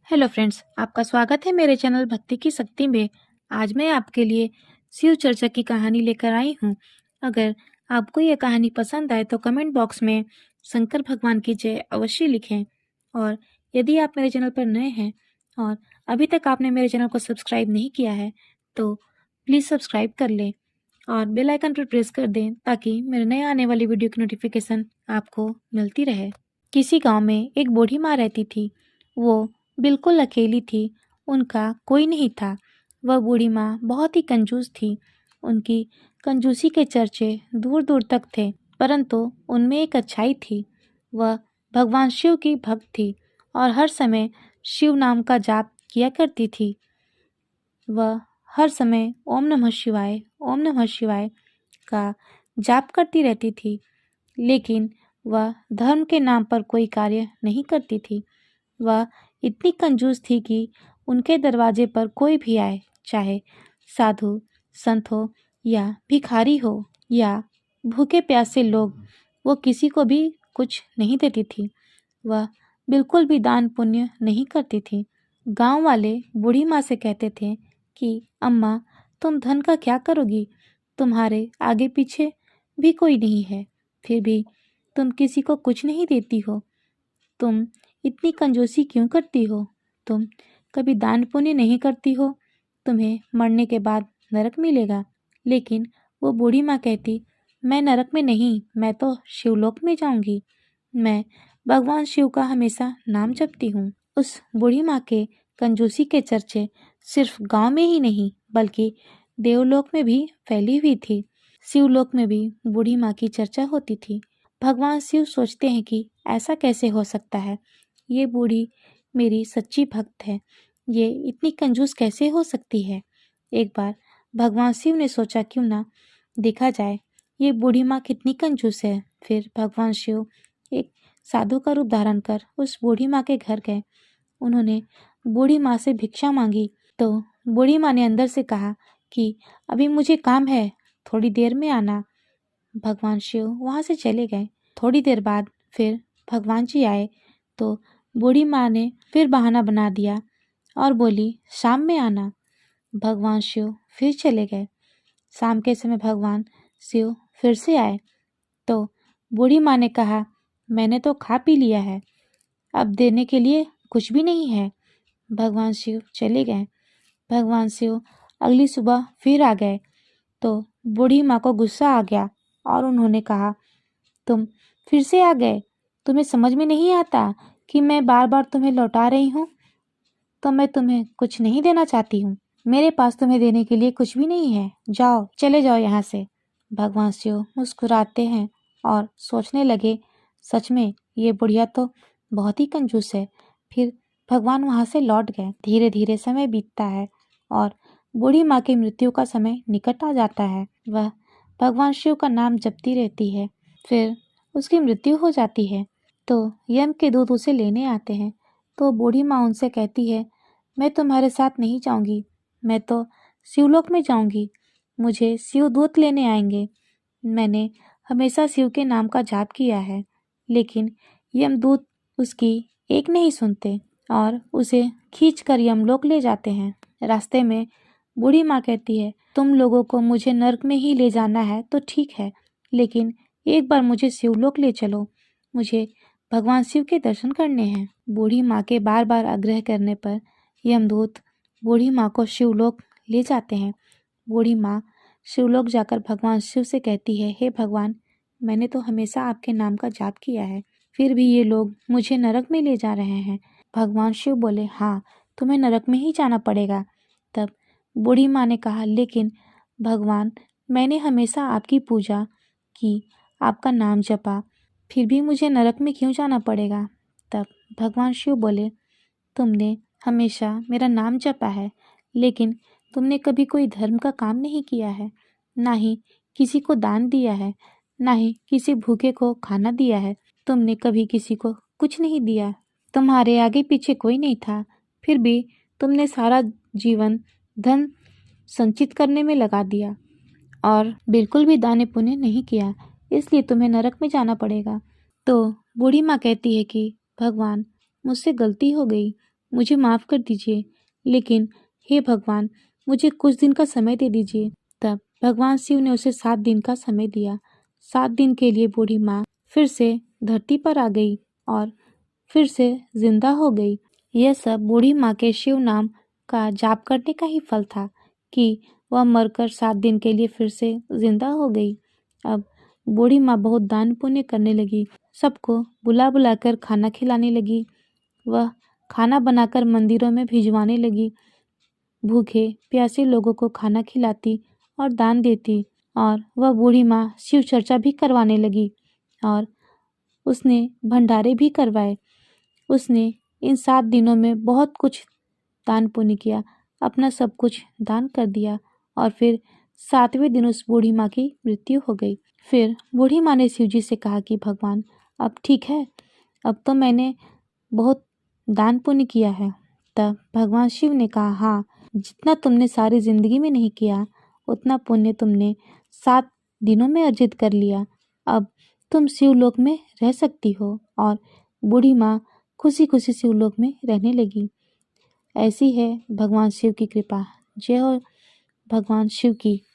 Hello friends, आपका स्वागत है मेरे चैनल भक्ति की शक्ति में। आज मैं आपके लिए शिव चर्चा की कहानी लेकर आई हूँ। अगर आपको यह कहानी पसंद आए तो कमेंट बॉक्स में शंकर भगवान की जय अवश्य लिखें। और यदि आप मेरे चैनल पर नए हैं और अभी तक आपने मेरे चैनल को सब्सक्राइब नहीं किया है तो प्लीज़ सब्सक्राइब कर लें और बेल आइकन पर प्रेस कर दें ताकि मेरे नए आने वाली वीडियो की नोटिफिकेशन आपको मिलती रहे। किसी गाँव में एक बूढ़ी माँ रहती थी। वो बिल्कुल अकेली थी, उनका कोई नहीं था। वह बूढ़ी माँ बहुत ही कंजूस थी। उनकी कंजूसी के चर्चे दूर दूर तक थे, परंतु उनमें एक अच्छाई थी। वह भगवान शिव की भक्त थी और हर समय शिव नाम का जाप किया करती थी। वह हर समय ओम नमः शिवाय, ओम नमः शिवाय का जाप करती रहती थी, लेकिन वह धर्म के नाम पर कोई कार्य नहीं करती थी। वह इतनी कंजूस थी कि उनके दरवाजे पर कोई भी आए, चाहे साधु संत हो या भिखारी हो या भूखे प्यासे लोग, वो किसी को भी कुछ नहीं देती थी। वह बिल्कुल भी दान पुण्य नहीं करती थी। गांव वाले बूढ़ी माँ से कहते थे कि अम्मा, तुम धन का क्या करोगी? तुम्हारे आगे पीछे भी कोई नहीं है, फिर भी तुम किसी को कुछ नहीं देती हो। तुम इतनी कंजूसी क्यों करती हो? तुम कभी दान पुण्य नहीं करती हो, तुम्हें मरने के बाद नरक मिलेगा। लेकिन वो बूढ़ी माँ कहती, मैं नरक में नहीं, मैं तो शिवलोक में जाऊंगी। मैं भगवान शिव का हमेशा नाम जपती हूँ। उस बूढ़ी माँ के कंजूसी के चर्चे सिर्फ गांव में ही नहीं बल्कि देवलोक में भी फैली हुई थी। शिवलोक में भी बूढ़ी माँ की चर्चा होती थी। भगवान शिव सोचते हैं कि ऐसा कैसे हो सकता है? ये बूढ़ी मेरी सच्ची भक्त है, ये इतनी कंजूस कैसे हो सकती है? एक बार भगवान शिव ने सोचा क्यों ना देखा जाए ये बूढ़ी माँ कितनी कंजूस है। फिर भगवान शिव एक साधु का रूप धारण कर उस बूढ़ी माँ के घर गए। उन्होंने बूढ़ी माँ से भिक्षा मांगी तो बूढ़ी माँ ने अंदर से कहा कि अभी मुझे काम है, थोड़ी देर में आना। भगवान शिव वहाँ से चले गए। थोड़ी देर बाद फिर भगवान जी आए तो बूढ़ी माँ ने फिर बहाना बना दिया और बोली शाम में आना। भगवान शिव फिर चले गए। शाम के समय भगवान शिव फिर से आए तो बूढ़ी माँ ने कहा, मैंने तो खा पी लिया है, अब देने के लिए कुछ भी नहीं है। भगवान शिव चले गए। भगवान शिव अगली सुबह फिर आ गए तो बूढ़ी माँ को गुस्सा आ गया और उन्होंने कहा, तुम फिर से आ गए, तुम्हें समझ में नहीं आता कि मैं बार बार तुम्हें लौटा रही हूँ? तो मैं तुम्हें कुछ नहीं देना चाहती हूँ, मेरे पास तुम्हें देने के लिए कुछ भी नहीं है, जाओ, चले जाओ यहाँ से। भगवान शिव मुस्कुराते हैं और सोचने लगे, सच में ये बुढ़िया तो बहुत ही कंजूस है। फिर भगवान वहाँ से लौट गए। धीरे धीरे समय बीतता है और बूढ़ी माँ की मृत्यु का समय निकट आ जाता है। वह भगवान शिव का नाम जपती रहती है। फिर उसकी मृत्यु हो जाती है तो यम के दूत उसे लेने आते हैं। तो बूढ़ी माँ उनसे कहती है, मैं तुम्हारे साथ नहीं जाऊंगी, मैं तो शिवलोक में जाऊंगी, मुझे शिव दूत लेने आएंगे। मैंने हमेशा शिव के नाम का जाप किया है, लेकिन यमदूत उसकी एक नहीं सुनते और उसे खींचकर यमलोक ले जाते हैं। रास्ते में बूढ़ी माँ कहती है, तुम लोगों को मुझे नर्क में ही ले जाना है तो ठीक है, लेकिन एक बार मुझे शिवलोक ले चलो, मुझे भगवान शिव के दर्शन करने हैं। बूढ़ी माँ के बार बार आग्रह करने पर यमदूत बूढ़ी माँ को शिवलोक ले जाते हैं। बूढ़ी माँ शिवलोक जाकर भगवान शिव से कहती है, हे भगवान, मैंने तो हमेशा आपके नाम का जाप किया है, फिर भी ये लोग मुझे नरक में ले जा रहे हैं। भगवान शिव बोले, हाँ, तुम्हें नरक में ही जाना पड़ेगा। तब बूढ़ी माँ ने कहा, लेकिन भगवान, मैंने हमेशा आपकी पूजा की, आपका नाम जपा, फिर भी मुझे नरक में क्यों जाना पड़ेगा? तब भगवान शिव बोले, तुमने हमेशा मेरा नाम जपा है, लेकिन तुमने कभी कोई धर्म का काम नहीं किया है, ना ही किसी को दान दिया है, ना ही किसी भूखे को खाना दिया है। तुमने कभी किसी को कुछ नहीं दिया। तुम्हारे आगे पीछे कोई नहीं था, फिर भी तुमने सारा जीवन धन संचित करने में लगा दिया और बिल्कुल भी दान पुण्य नहीं किया, इसलिए तुम्हें नरक में जाना पड़ेगा। तो बूढ़ी माँ कहती है कि भगवान, मुझसे गलती हो गई, मुझे माफ़ कर दीजिए, लेकिन हे भगवान, मुझे कुछ दिन का समय दे दीजिए। तब भगवान शिव ने उसे 7 दिन का समय दिया। 7 दिन के लिए बूढ़ी माँ फिर से धरती पर आ गई और फिर से जिंदा हो गई। यह सब बूढ़ी माँ के शिव नाम का जाप करने का ही फल था कि वह मरकर 7 दिन के लिए फिर से जिंदा हो गई। अब बूढ़ी माँ बहुत दान पुण्य करने लगी, सबको बुला बुलाकर खाना खिलाने लगी। वह खाना बनाकर मंदिरों में भिजवाने लगी, भूखे प्यासे लोगों को खाना खिलाती और दान देती। और वह बूढ़ी माँ शिव चर्चा भी करवाने लगी और उसने भंडारे भी करवाए। उसने इन 7 दिनों में बहुत कुछ दान पुण्य किया, अपना सब कुछ दान कर दिया और फिर 7वें दिन उस बूढ़ी माँ की मृत्यु हो गई। फिर बूढ़ी माँ ने शिव जी से कहा कि भगवान, अब ठीक है, अब तो मैंने बहुत दान पुण्य किया है। तब भगवान शिव ने कहा, हाँ, जितना तुमने सारी जिंदगी में नहीं किया उतना पुण्य तुमने 7 दिनों में अर्जित कर लिया। अब तुम शिवलोक में रह सकती हो। और बूढ़ी माँ खुशी खुशी शिवलोक में रहने लगी। ऐसी है भगवान शिव की कृपा। जय हो भगवान शिव की।